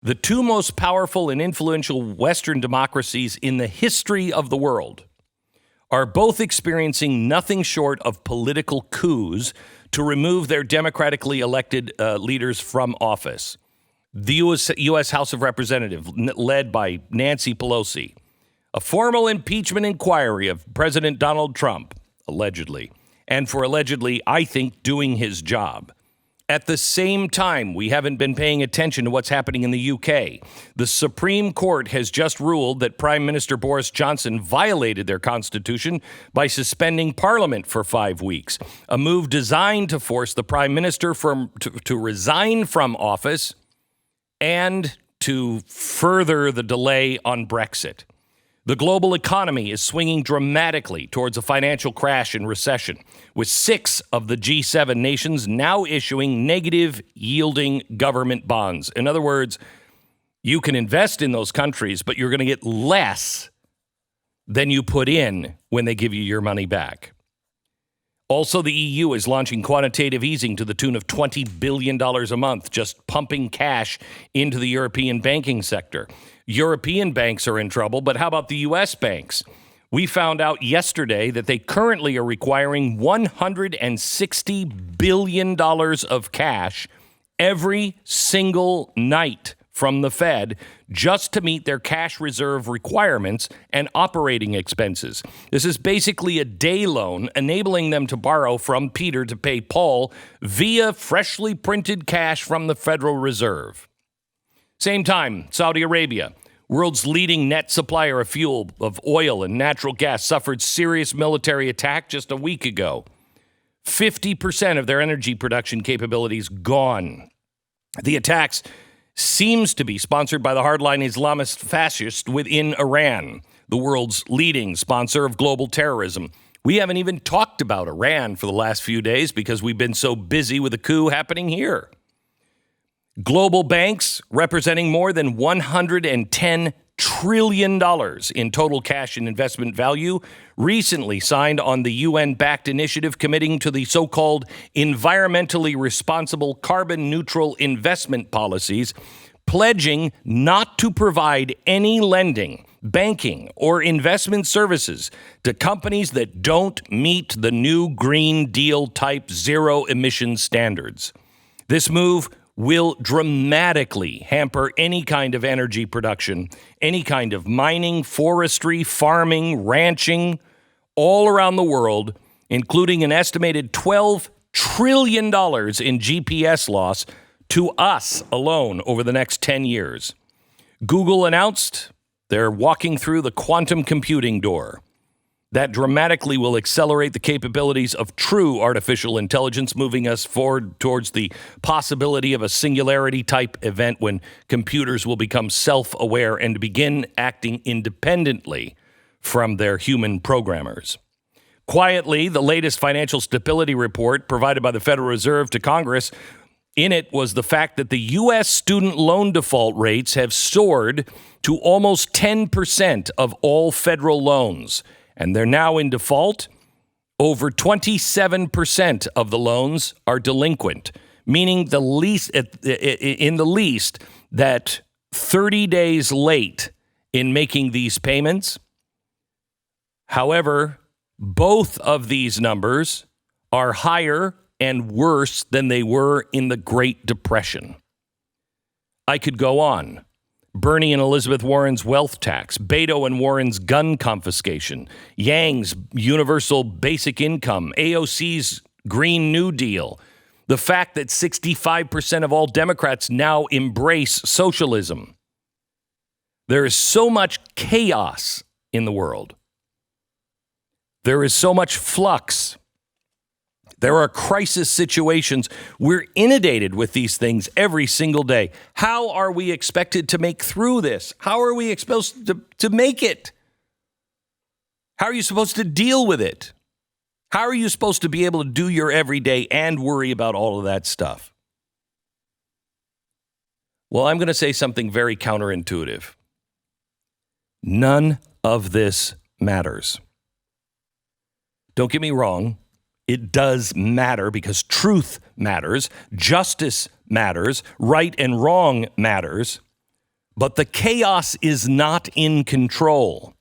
The two most powerful and influential Western democracies in the history of the world are both experiencing nothing short of political coups to remove their democratically elected leaders from office. The U.S. House of Representatives, led by Nancy Pelosi, a formal impeachment inquiry of President Donald Trump, allegedly, and for allegedly, I think, doing his job. At the same time, we haven't been paying attention to what's happening in the UK. The Supreme Court has just ruled that Prime Minister Boris Johnson violated their constitution by suspending Parliament for 5 weeks, a move designed to force the Prime Minister to resign from office and to further the delay on Brexit. The global economy is swinging dramatically towards a financial crash and recession, with 6 of the G7 nations now issuing negative yielding government bonds. In other words, you can invest in those countries, but you're going to get less than you put in when they give you your money back. Also, the EU is launching quantitative easing to the tune of $20 billion a month, just pumping cash into the European banking sector. European banks are in trouble, but how about the U.S. banks? We found out yesterday that they currently are requiring $160 billion of cash every single night from the Fed just to meet their cash reserve requirements and operating expenses. This is basically a day loan, enabling them to borrow from Peter to pay Paul via freshly printed cash from the Federal Reserve. Same time, Saudi Arabia, world's leading net supplier of fuel, of oil and natural gas, suffered serious military attack just a week ago. 50% of their energy production capabilities gone. The attacks seems to be sponsored by the hardline Islamist fascists within Iran, the world's leading sponsor of global terrorism. We haven't even talked about Iran for the last few days because we've been so busy with the coup happening here. Global banks, representing more than $110 trillion in total cash and investment value, recently signed on the UN-backed initiative committing to the so-called environmentally responsible carbon-neutral investment policies, pledging not to provide any lending, banking, or investment services to companies that don't meet the new Green Deal type zero-emission standards. This move will dramatically hamper any kind of energy production, any kind of mining, forestry, farming, ranching, all around the world, including an estimated $12 trillion in GPS loss to us alone over the next 10 years. Google announced they're walking through the quantum computing door. That dramatically will accelerate the capabilities of true artificial intelligence, moving us forward towards the possibility of a singularity-type event when computers will become self-aware and begin acting independently from their human programmers. Quietly, the latest financial stability report provided by the Federal Reserve to Congress, in it was the fact that the U.S. student loan default rates have soared to almost 10% of all federal loans. And they're now in default. Over 27% of the loans are delinquent, meaning the least that 30 days late in making these payments. However, both of these numbers are higher and worse than they were in the Great Depression. I could go on. Bernie and Elizabeth Warren's wealth tax, Beto and Warren's gun confiscation, Yang's universal basic income, AOC's Green New Deal, the fact that 65% of all Democrats now embrace socialism. There is so much chaos in the world. There is so much flux. There are crisis situations. We're inundated with these things every single day. How are we expected to make through this? How are we supposed to make it? How are you supposed to deal with it? How are you supposed to be able to do your everyday and worry about all of that stuff? Well, I'm going to say something very counterintuitive. None of this matters. Don't get me wrong. It does matter because truth matters, justice matters, right and wrong matters. But the chaos is not in control.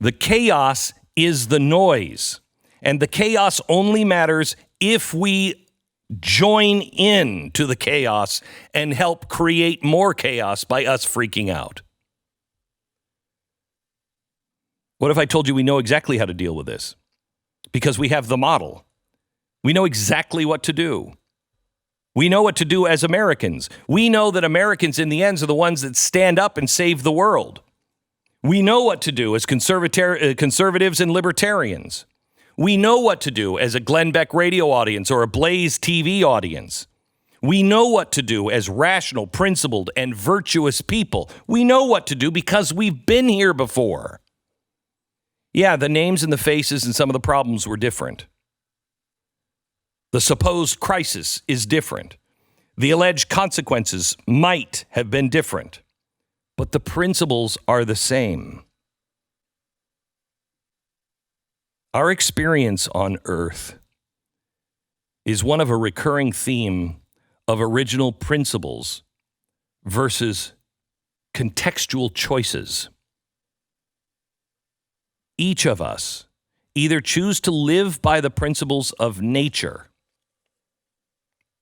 The chaos is the noise. And the chaos only matters if we join in to the chaos and help create more chaos by us freaking out. What if I told you we know exactly how to deal with this? Because we have the model. We know exactly what to do. We know what to do as Americans. We know that Americans in the end are the ones that stand up and save the world. We know what to do as conservatives and libertarians. We know what to do as a Glenn Beck radio audience or a Blaze TV audience. We know what to do as rational, principled, and virtuous people. We know what to do because we've been here before. Yeah, the names and the faces and some of the problems were different. The supposed crisis is different. The alleged consequences might have been different. But the principles are the same. Our experience on Earth is one of a recurring theme of original principles versus contextual choices. Each of us either choose to live by the principles of nature,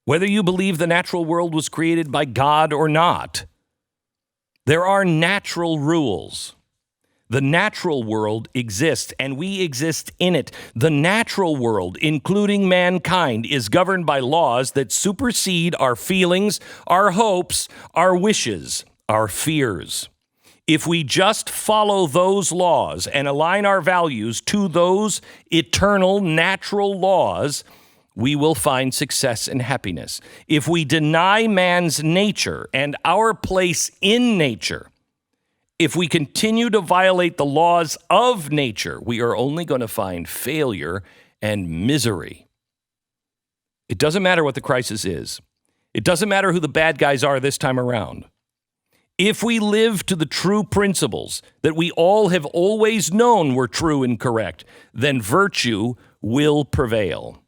whether you believe the natural world was created by God or not. There are natural rules. The natural world exists, and we exist in it. The natural world, including mankind, is governed by laws that supersede our feelings, our hopes, our wishes, our fears. If we just follow those laws and align our values to those eternal natural laws, we will find success and happiness. If we deny man's nature and our place in nature, if we continue to violate the laws of nature, we are only going to find failure and misery. It doesn't matter what the crisis is. It doesn't matter who the bad guys are this time around. If we live to the true principles that we all have always known were true and correct, then virtue will prevail.